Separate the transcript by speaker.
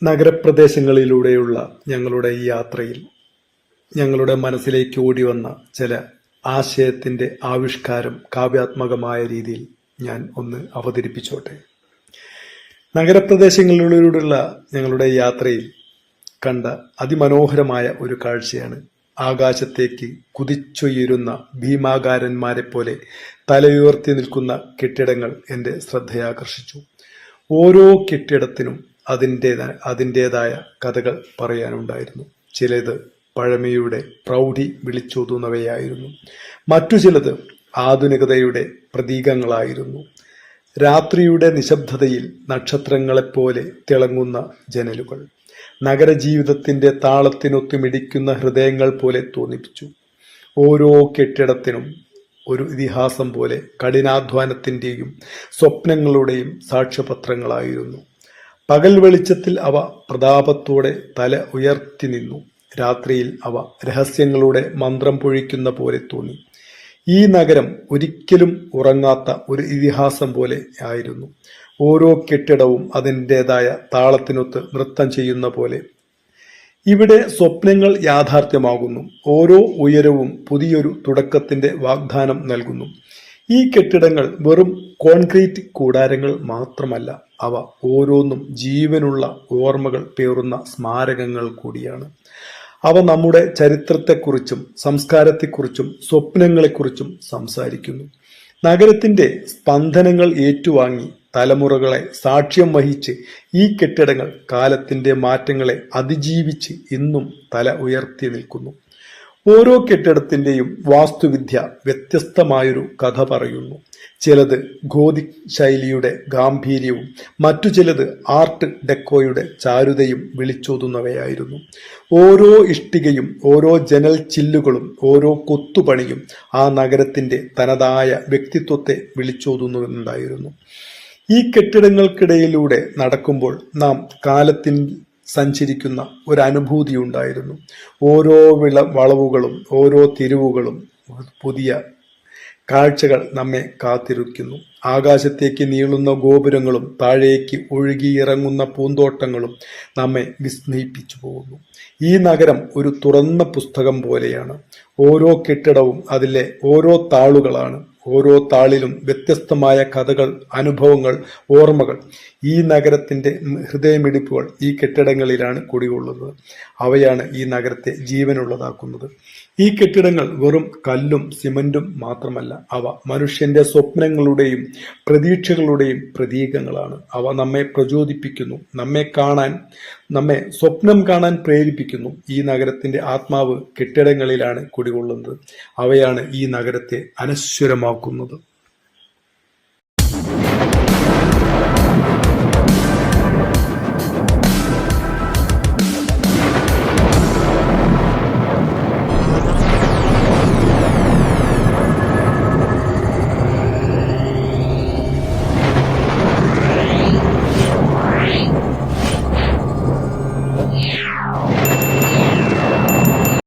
Speaker 1: നഗരപ്രദേശങ്ങളിലൂടെയുള്ള ഞങ്ങളുടെ ഈ യാത്രയിൽ ഞങ്ങളുടെ മനസ്സിലേക്ക് ഓടി വന്ന ചില ആശയത്തിൻ്റെ ആവിഷ്കാരം കാവ്യാത്മകമായ രീതിയിൽ ഞാൻ ഒന്ന് അവതരിപ്പിച്ചോട്ടെ. നഗരപ്രദേശങ്ങളിലൂടെയുള്ള ഞങ്ങളുടെ യാത്രയിൽ കണ്ട അതിമനോഹരമായ ഒരു കാഴ്ചയാണ് ആകാശത്തേക്ക് കുതിച്ചുയരുന്ന ഭീമാകാരന്മാരെ പോലെ തലയുയർത്തി നിൽക്കുന്ന കെട്ടിടങ്ങൾ എൻ്റെ ശ്രദ്ധയാകർഷിച്ചു. ഓരോ കെട്ടിടത്തിനും അതിൻ്റെതായ കഥകൾ പറയാനുണ്ടായിരുന്നു. ചിലത് പഴമയുടെ പ്രൗഢി വിളിച്ചോതുന്നവയായിരുന്നു, മറ്റു ചിലത് ആധുനികതയുടെ പ്രതീകങ്ങളായിരുന്നു. രാത്രിയുടെ നിശബ്ദതയിൽ നക്ഷത്രങ്ങളെപ്പോലെ തിളങ്ങുന്ന ജനലുകൾ നഗരജീവിതത്തിൻ്റെ താളത്തിനൊത്തുമിടിക്കുന്ന ഹൃദയങ്ങൾ പോലെ തോന്നിപ്പിച്ചു. ഓരോ കെട്ടിടത്തിനും ഒരു ഇതിഹാസം പോലെ കഠിനാധ്വാനത്തിൻ്റെയും സ്വപ്നങ്ങളുടെയും സാക്ഷ്യപത്രങ്ങളായിരുന്നു. പകൽ വെളിച്ചത്തിൽ അവ പ്രതാപത്തോടെ തല ഉയർത്തി നിന്നു. രാത്രിയിൽ അവ രഹസ്യങ്ങളുടെ മന്ത്രം പൊഴിക്കുന്ന പോലെ തോന്നി. ഈ നഗരം ഒരിക്കലും ഉറങ്ങാത്ത ഒരു ഇതിഹാസം പോലെ ആയിരുന്നു. ഓരോ കെട്ടിടവും അതിൻ്റെതായ താളത്തിനൊത്ത് നൃത്തം ചെയ്യുന്ന പോലെ. ഇവിടെ സ്വപ്നങ്ങൾ യാഥാർത്ഥ്യമാകുന്നു. ഓരോ ഉയരവും പുതിയൊരു തുടക്കത്തിന്റെ വാഗ്ദാനം നൽകുന്നു. ഈ കെട്ടിടങ്ങൾ വെറും കോൺക്രീറ്റ് കൂടാരങ്ങൾ മാത്രമല്ല, അവ ഓരോന്നും ജീവനുള്ള ഓർമ്മകൾ പേറുന്ന സ്മാരകങ്ങൾ കൂടിയാണ്. അവ നമ്മുടെ ചരിത്രത്തെക്കുറിച്ചും സംസ്കാരത്തെക്കുറിച്ചും സ്വപ്നങ്ങളെക്കുറിച്ചും സംസാരിക്കുന്നു. നഗരത്തിന്റെ സ്പന്ദനങ്ങൾ ഏറ്റുവാങ്ങി തലമുറകളെ സാക്ഷ്യം വഹിച്ച് ഈ കെട്ടിടങ്ങൾ കാലത്തിന്റെ മാറ്റങ്ങളെ അതിജീവിച്ച് ഇന്നും തല ഉയർത്തി നിൽക്കുന്നു. ഓരോ കെട്ടിടത്തിൻ്റെയും വാസ്തുവിദ്യ വ്യത്യസ്തമായൊരു കഥ പറയുന്നു. ചിലത് ഗോതിക് ശൈലിയുടെ ഗാംഭീര്യവും മറ്റു ചിലത് ആർട്ട് ഡെക്കോയുടെ ചാരുതയും വിളിച്ചോതുന്നവയായിരുന്നു. ഓരോ ഇഷ്ടികയും ഓരോ ജനൽ ചില്ലുകളും ഓരോ കൊത്തുപണിയും ആ നഗരത്തിൻ്റെ തനതായ വ്യക്തിത്വത്തെ വിളിച്ചോതുന്നുണ്ടായിരുന്നു. ഈ കെട്ടിടങ്ങൾക്കിടയിലൂടെ നടക്കുമ്പോൾ നാം കാലത്തിൽ സഞ്ചരിക്കുന്ന ഒരനുഭൂതി ഉണ്ടായിരുന്നു. ഓരോ വളവുകളും ഓരോ തിരിവുകളും പുതിയ കാഴ്ചകൾ നമ്മെ കാത്തിരിക്കുന്നു. ആകാശത്തേക്ക് നീളുന്ന ഗോപുരങ്ങളും താഴേക്ക് ഒഴുകിയിറങ്ങുന്ന പൂന്തോട്ടങ്ങളും നമ്മെ വിസ്മയിപ്പിച്ചു പോകുന്നു. ഈ നഗരം ഒരു തുറന്ന പുസ്തകം പോലെയാണ്. ഓരോ കെട്ടിടവും അതിലെ ഓരോ താളുകളാണ്. ഓരോ താളിലും വ്യത്യസ്തമായ കഥകൾ, അനുഭവങ്ങൾ, ഓർമ്മകൾ. ഈ നഗരത്തിൻ്റെ ഹൃദയമിടിപ്പുകൾ ഈ കെട്ടിടങ്ങളിലാണ് കുടികൊള്ളുന്നത്. അവയാണ് ഈ നഗരത്തെ ജീവനുള്ളതാക്കുന്നത്. ഈ കെട്ടിടങ്ങൾ വെറും കല്ലും സിമന്റും മാത്രമല്ല, അവ മനുഷ്യന്റെ സ്വപ്നങ്ങളുടെയും പ്രതീക്ഷകളുടെയും പ്രതീകങ്ങളാണ്. അവ നമ്മെ പ്രചോദിപ്പിക്കുന്നു, നമ്മെ സ്വപ്നം കാണാൻ പ്രേരിപ്പിക്കുന്നു. ഈ നഗരത്തിന്റെ ആത്മാവ് കെട്ടിടങ്ങളിലാണ് കുടികൊള്ളുന്നത്. അവയാണ് ഈ നഗരത്തെ അനശ്വരമാക്കുന്നത്.